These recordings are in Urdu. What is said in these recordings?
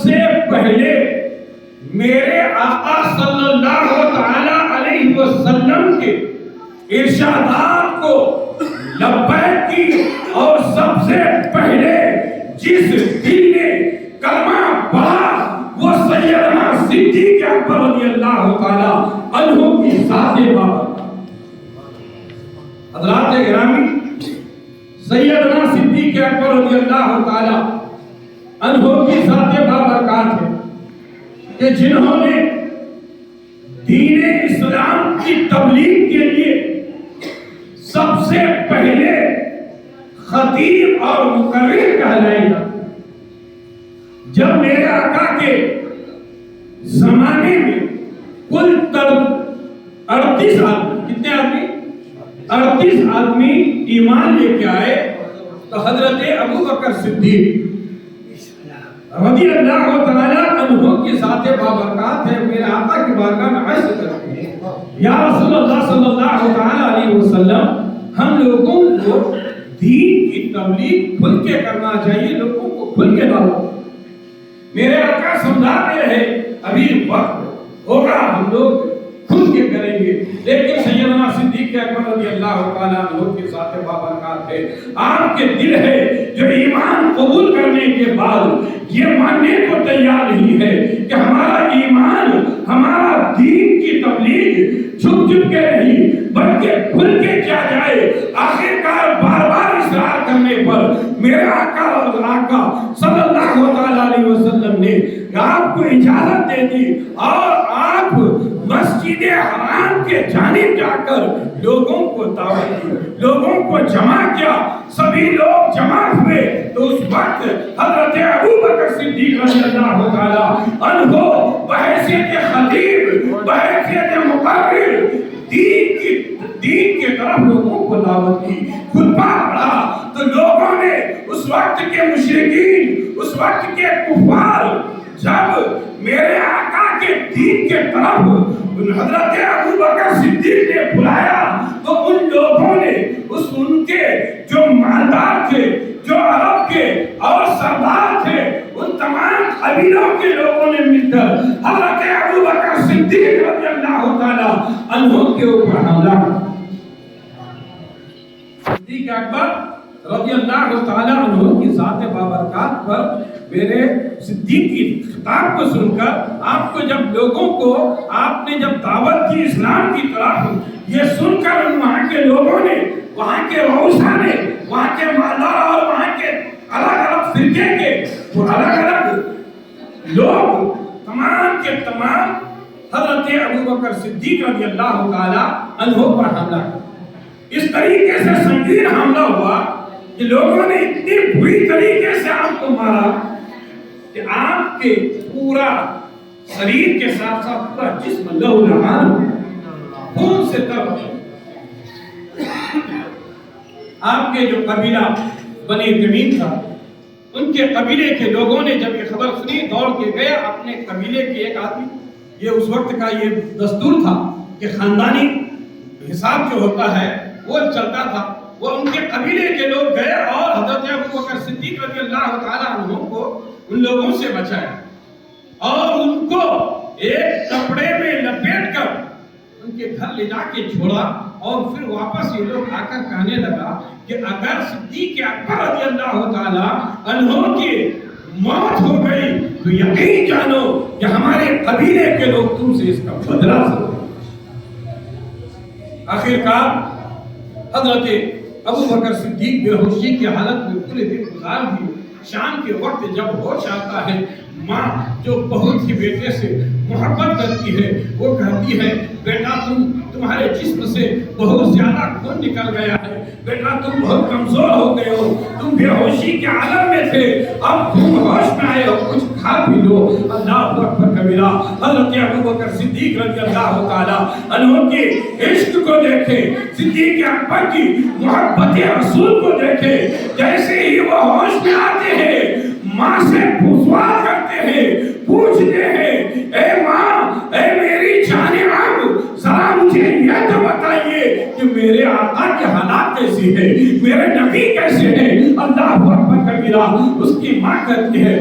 سے پہلے میرے آقا صلی اللہ تعالی علیہ وسلم کے ارشادات کو لبیک کی، اور سب سے پہلے جس دل نے کلمہ پڑھا وہ سیدنا صدیق اکبر رضی اللہ تعالی عنہ کی ذات بابرکات۔ حضرات گرامی، سیدنا صدیق اکبر رضی اللہ تعالی عنہ کی ذات بابرکات ہے کہ جنہوں نے دین اسلام کی تبلیغ کے لیے سب سے پہلے خطیب اور مقرر کہلائے گا۔ جب میرے آقا کے زمانے میں کل 38 آدمی، کتنے آدمی؟ 38 آدمی ایمان لے کے آئے، تو حضرت ابو بکر صدیق رضی اللہ تعالی عنہ کی ذات بابرکات ہے، میرے آقا کی بارگاہ میں عرض کرتے ہیں یا رسول اللہ صلی اللہ تعالی علیہ وسلم، ہم لوگوں کو دین کی تبلیغ کھل کے کرنا چاہیے، لوگوں کو کھل کے دعوت۔ میرے آقا سمجھاتے رہے ابھی وقت ہوگا ہم لوگ کھل کے کریں گے، لیکن سیدنا صدیق اکبر رضی اللہ تعالیٰ عنہ کی ذات بابرکات ہے، آپ کے دل ہے جو ایمان قبول کرنے کے بعد یہ ماننے کو تیار نہیں ہے کہ ہمارا ایمان، ہمارا دین کی تبلیغ چھپ چھپ کے نہیں بلکہ کھل کے کیا جائے۔ آخرکار بار بار اصرار کرنے پر میرے آقا صلی اللہ علیہ وسلم نے آپ کو اجازت دے دی، اور آپ مسجد حرام کے جانب جا کر لوگوں کو دعوت دی، لوگوں کو جمع کیا۔ سبھی لوگ جمع ہوئے تو اس وقت حضرت ابو بکر صدیق رضی اللہ تعالی عنہ بحیثیت خطیب، بحیثیت مقرر دین کی طرف لوگوں کو دعوت کی، خطبہ پڑھا، تو لوگوں نے اس وقت کے مشرکین، اس وقت کے کفار جب میرے آقا کے دین کے طرف حضرت ابو بکر صدیق نے بلایا تو ان لوگوں نے ان کے جو مالدار تھے، جو عرب کے اور سردار تھے، ان تمام قبیلوں کے لوگوں نے مل کر حضرت ابو بکر صدیق رضی اللہ تعالی عنہ کے اوپر حملہ کیا۔ صدیق اکبر رضی اللہ تعالی عنہ کی ذات بابرکات پر میرے صدیق کی خطاب کو سن کر آپ کو جب لوگوں کو آپ نے جب دعوت کی اسلام کی طرف، یہ سن کر وہاں کے لوگوں نے، وہاں کے روسا نے، وہاں کے مالدار اور وہاں کے الگ الگ فرقے کے الگ الگ لوگ تمام کے تمام حضرت ابو بکر صدیق رضی اللہ تعالی عنہ پر حملہ کیا۔ اس طریقے سے سنگین حملہ ہوا کہ لوگوں نے اتنی بری طریقے سے آپ کو مارا کہ آپ کے پورا شریر کے ساتھ ساتھ پورا جسم لہو لہان خون سے تر ہو۔ آپ کے جو قبیلہ بنی تمیم تھا، ان کے قبیلے کے لوگوں نے جب یہ خبر سنی، دوڑ کے گئے اپنے قبیلے کے ایک آدمی، یہ اس وقت کا یہ دستور تھا کہ خاندانی حساب جو ہوتا ہے وہ چلتا تھا، وہ ان کے قبیلے کے لوگ گئے اور حضرت ابو بکر صدیق رضی اللہ تعالی عنہ کو ان لوگوں سے بچایا، اور ان کو ایک کپڑے میں لپیٹ کر ان کے گھر لے جا کے چھوڑا، اور پھر واپس یہ لوگ آ کر کہنے لگا کہ اگر صدیق اکبر رضی اللہ تعالی عنہ کی موت ہو گئی تو یقین جانو کہ ہمارے قبیلے کے لوگ تم سے اس کا بدلہ سنیں۔ آخرکار حضرت ابو بکر صدیق بے ہوشی کی حالت میں پورے دن گزار دی۔ شام کے وقت جب ہوش آتا ہے، ماں جو بہت ہی بیٹے سے محبت کرتی ہے وہ کہتی ہے بیٹا تمہارے جسم سے بہت زیادہ خون نکل گیا ہے، بیٹا تم بہت کمزور ہو گئے ہو، تم بے ہوشی کے عالم میں تھے، اب تم ہوش میں آئے ہو، کچھ کھا پی لو۔ اللہ اکبر کبیرہ۔ حضرت ابو بکر صدیق رضی اللہ تعالی عنہ کے عشق کو دیکھے، صدیق اکبر کی محبت رسول کو دیکھے، جیسے ہی وہ ہوش میں آتے ہیں ماں سے سوال کرتے ہیں، پوچھتے ہیں اے ماں، اے میری جان عام، ذرا مجھے یہ تو بتائیے کہ میرے آقا کی حالات کیسی ہے، میرے نبی کیسے ہیں۔ اللہ اکبر کبیرہ۔ اس کی ماں کہتی ہے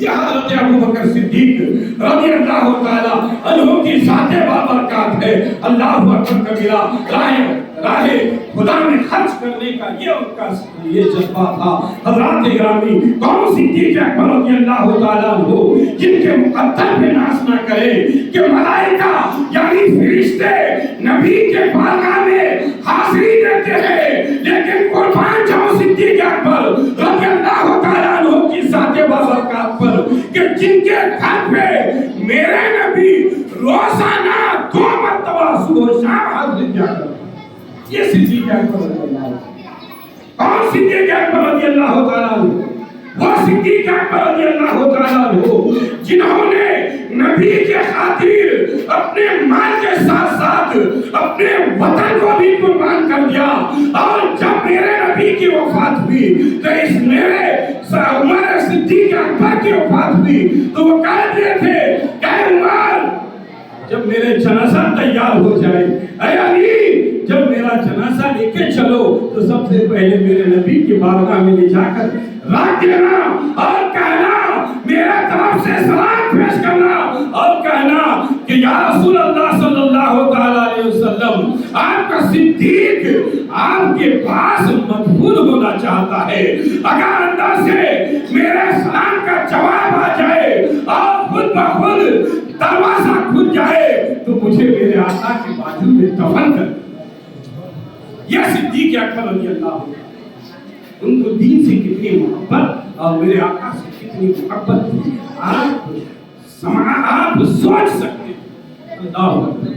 یہ حضرت ابوبکر صدیق رضی اللہ تعالی عنہ کی ذات بابرکات ہے. اللہ اکبر کبیرہ. راہ خدا میں خرچ کرنے کا یہ ان کا یہ جذبہ تھا. حضرات گرامی، کون صدیق اکبر رضی اللہ تعالیٰ عنہ جن کے مقدر پہ ناز نہ کرے کہ ملائکہ یعنی فرشتے نبی کے بارگاہ میں حاضری دیتے ہیں، لیکن قربان جاؤ صدیق اکبر رضی اللہ تعالیٰ عنہ کی ذات بابرکات پر کہ جن کے گھر پہ میرے نبی روزانہ 2 مرتبہ صبح و شام حاضری کیا کرتے. یہ صدیق اکبر رضی اللہ عنہ. اور صدیق اکبر رضی اللہ تعالیٰ عنہ وہ صدیق اکبر رضی اللہ تعالیٰ عنہ جنہوں نے نبی کے خاطر اپنے مال کے ساتھ ساتھ اپنے وطن کو بھی قربان کر دیا. اور جب میرے نبی کی وفات ہوئی تو اس میرے عمر صدیق اکبر کی وفات ہوئی تو وہ کہتے تھے کہ عمر جب میرے جنازہ تیار ہو جائے، اے علی جب میرا جنازہ لے کے چلو تو سب سے پہلے میرے نبی کی بارگاہ میں لے جا کر رکھ دینا اور کہنا میرے طرف سے سلام پیش کرنا اور کہنا کہ یا رسول اللہ صلی اللہ تعالی علیہ وسلم آپ کا صدیق آپ کے پاس مدفون ہونا چاہتا ہے. اگر اندر سے میرے سلام کا جواب آ جائے اور خود بخود دروازہ کھل جائے تو مجھے میرے آقا کے بازو میں دفن کر. یہ صدیق اکبر رضی اللہ عنہ ان کو دین سے کتنی محبت اور میرے آقا سے کتنی محبت تھی آپ سوچ سکتے ہیں. اللہ اکبر.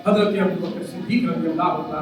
حضرت ابوبکر صدیق رضی اللہ عنہ